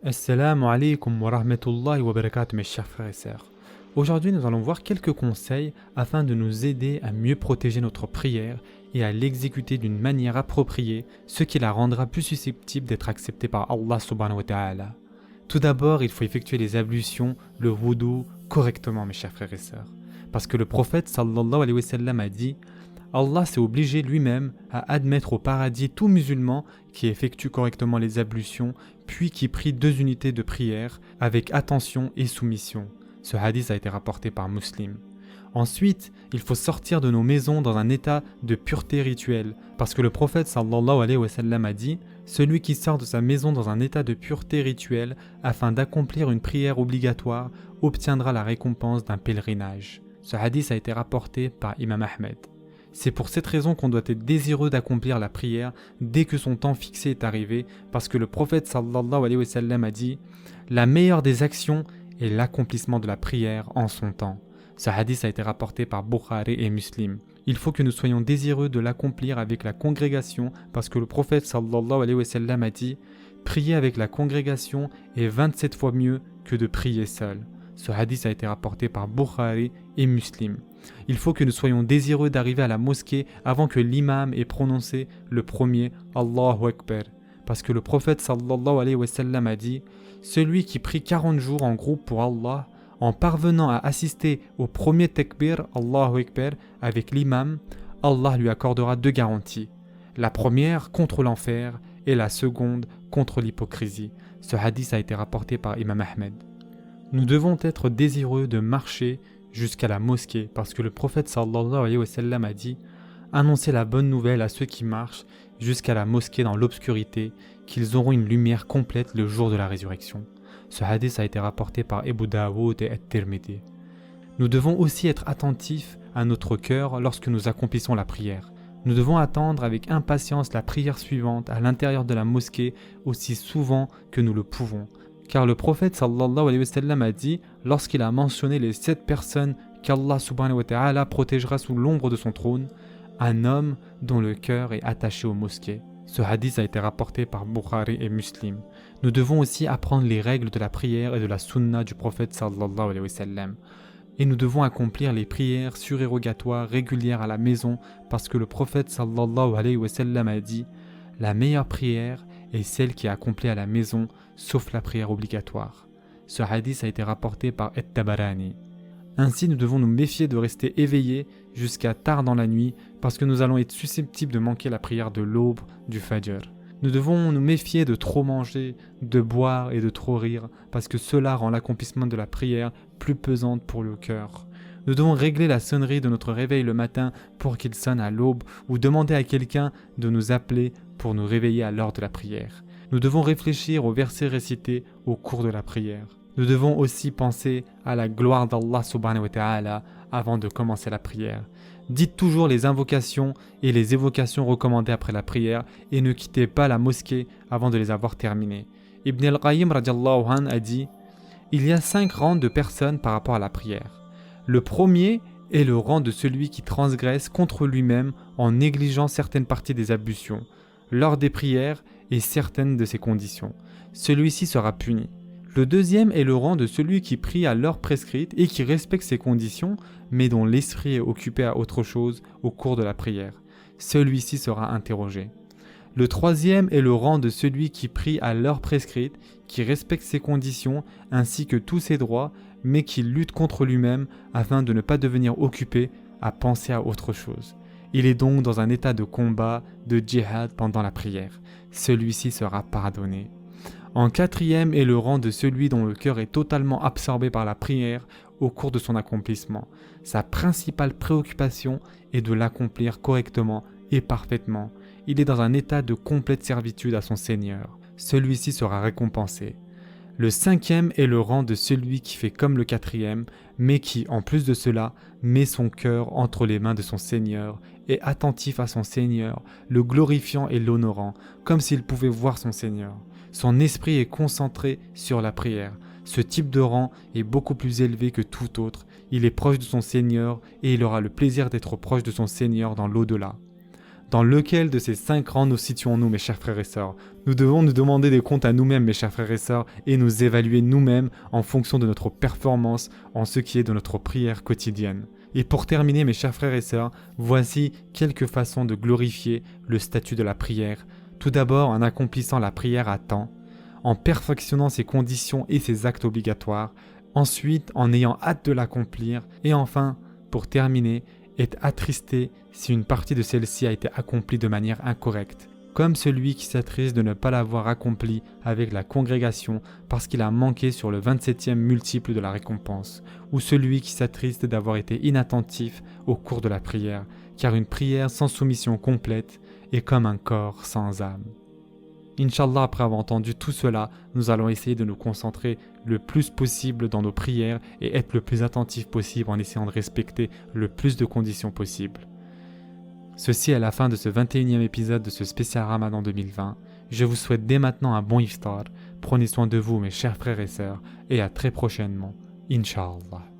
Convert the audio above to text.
Assalamu alaikum wa rahmatullahi wa barakatuh mes chers frères et sœurs. Aujourd'hui nous allons voir quelques conseils afin de nous aider à mieux protéger notre prière et à l'exécuter d'une manière appropriée, ce qui la rendra plus susceptible d'être acceptée par Allah subhanahu wa ta'ala. Tout d'abord, il faut effectuer les ablutions, le wudu, correctement mes chers frères et sœurs. Parce que le prophète sallallahu alayhi wa sallam a dit Allah s'est obligé lui-même à admettre au paradis tout musulman qui effectue correctement les ablutions, puis qui prie 2 unités de prière avec attention et soumission. Ce hadith a été rapporté par Muslim. Ensuite, il faut sortir de nos maisons dans un état de pureté rituelle, parce que le prophète sallallahu alayhi wa sallam a dit « Celui qui sort de sa maison dans un état de pureté rituelle afin d'accomplir une prière obligatoire obtiendra la récompense d'un pèlerinage. » Ce hadith a été rapporté par Imam Ahmed. C'est pour cette raison qu'on doit être désireux d'accomplir la prière dès que son temps fixé est arrivé, parce que le prophète sallallahu alayhi wa sallam a dit « La meilleure des actions est l'accomplissement de la prière en son temps ». Ce hadith a été rapporté par Bukhari et Muslim. Il faut que nous soyons désireux de l'accomplir avec la congrégation, parce que le prophète sallallahu alayhi wa sallam a dit « Prier avec la congrégation est 27 fois mieux que de prier seul ». Ce hadith a été rapporté par Bukhari et Muslim. Il faut que nous soyons désireux d'arriver à la mosquée avant que l'imam ait prononcé le premier Allahu Akbar. Parce que le prophète sallallahu alayhi wa sallam a dit « Celui qui prie 40 jours en groupe pour Allah, en parvenant à assister au premier takbir Allahu Akbar avec l'imam, Allah lui accordera 2 garanties. La première contre l'enfer et la seconde contre l'hypocrisie. » Ce hadith a été rapporté par Imam Ahmed. Nous devons être désireux de marcher jusqu'à la mosquée parce que le prophète sallallahu alayhi wa sallam a dit « Annoncez la bonne nouvelle à ceux qui marchent jusqu'à la mosquée dans l'obscurité, qu'ils auront une lumière complète le jour de la résurrection. » Ce hadith a été rapporté par Abu Daoud et At-Tirmidhi. Nous devons aussi être attentifs à notre cœur lorsque nous accomplissons la prière. Nous devons attendre avec impatience la prière suivante à l'intérieur de la mosquée aussi souvent que nous le pouvons. Car le prophète sallallahu alayhi wa sallam a dit, lorsqu'il a mentionné les 7 personnes qu'Allah subhanahu wa ta'ala protégera sous l'ombre de son trône, un homme dont le cœur est attaché aux mosquées. Ce hadith a été rapporté par Bukhari et Muslim. Nous devons aussi apprendre les règles de la prière et de la sunna du prophète sallallahu alayhi wa sallam. Et nous devons accomplir les prières surérogatoires régulières à la maison parce que le prophète sallallahu alayhi wa sallam a dit « La meilleure prière est celle qui est accomplie à la maison, sauf la prière obligatoire. » Ce hadith a été rapporté par At-Tabarani. Ainsi, nous devons nous méfier de rester éveillés jusqu'à tard dans la nuit parce que nous allons être susceptibles de manquer la prière de l'aube du Fajr. Nous devons nous méfier de trop manger, de boire et de trop rire parce que cela rend l'accomplissement de la prière plus pesante pour le cœur. Nous devons régler la sonnerie de notre réveil le matin pour qu'il sonne à l'aube ou demander à quelqu'un de nous appeler pour nous réveiller à l'heure de la prière. Nous devons réfléchir aux versets récités au cours de la prière. Nous devons aussi penser à la gloire d'Allah subhanahu wa ta'ala avant de commencer la prière. Dites toujours les invocations et les évocations recommandées après la prière et ne quittez pas la mosquée avant de les avoir terminées. Ibn al-Qayyim radiallahu anhu a dit « Il y a 5 rangs de personnes par rapport à la prière. Le premier est le rang de celui qui transgresse contre lui-même en négligeant certaines parties des ablutions, lors des prières et certaines de ses conditions. Celui-ci sera puni. Le deuxième est le rang de celui qui prie à l'heure prescrite et qui respecte ses conditions, mais dont l'esprit est occupé à autre chose au cours de la prière. Celui-ci sera interrogé. Le troisième est le rang de celui qui prie à l'heure prescrite, qui respecte ses conditions ainsi que tous ses droits, mais qui lutte contre lui-même afin de ne pas devenir occupé à penser à autre chose. Il est donc dans un état de combat, de djihad pendant la prière. Celui-ci sera pardonné. En quatrième est le rang de celui dont le cœur est totalement absorbé par la prière au cours de son accomplissement. Sa principale préoccupation est de l'accomplir correctement et parfaitement. Il est dans un état de complète servitude à son Seigneur. Celui-ci sera récompensé. Le cinquième est le rang de celui qui fait comme le quatrième, mais qui, en plus de cela, met son cœur entre les mains de son Seigneur, est attentif à son Seigneur, le glorifiant et l'honorant, comme s'il pouvait voir son Seigneur. Son esprit est concentré sur la prière. Ce type de rang est beaucoup plus élevé que tout autre. Il est proche de son Seigneur et il aura le plaisir d'être proche de son Seigneur dans l'au-delà. Dans lequel de ces 5 rangs nous situons-nous, mes chers frères et sœurs? Nous devons nous demander des comptes à nous-mêmes, mes chers frères et sœurs, et nous évaluer nous-mêmes en fonction de notre performance en ce qui est de notre prière quotidienne. Et pour terminer, mes chers frères et sœurs, voici quelques façons de glorifier le statut de la prière. Tout d'abord, en accomplissant la prière à temps, en perfectionnant ses conditions et ses actes obligatoires, ensuite en ayant hâte de l'accomplir, et enfin, pour terminer, être attristé si une partie de celle-ci a été accomplie de manière incorrecte, comme celui qui s'attriste de ne pas l'avoir accomplie avec la congrégation parce qu'il a manqué sur le 27e multiple de la récompense, ou celui qui s'attriste d'avoir été inattentif au cours de la prière, car une prière sans soumission complète est comme un corps sans âme. Inch'Allah, après avoir entendu tout cela, nous allons essayer de nous concentrer le plus possible dans nos prières et être le plus attentif possible en essayant de respecter le plus de conditions possibles. Ceci est la fin de ce 21e épisode de ce spécial Ramadan 2020. Je vous souhaite dès maintenant un bon iftar. Prenez soin de vous, mes chers frères et sœurs, et à très prochainement, Inch'Allah.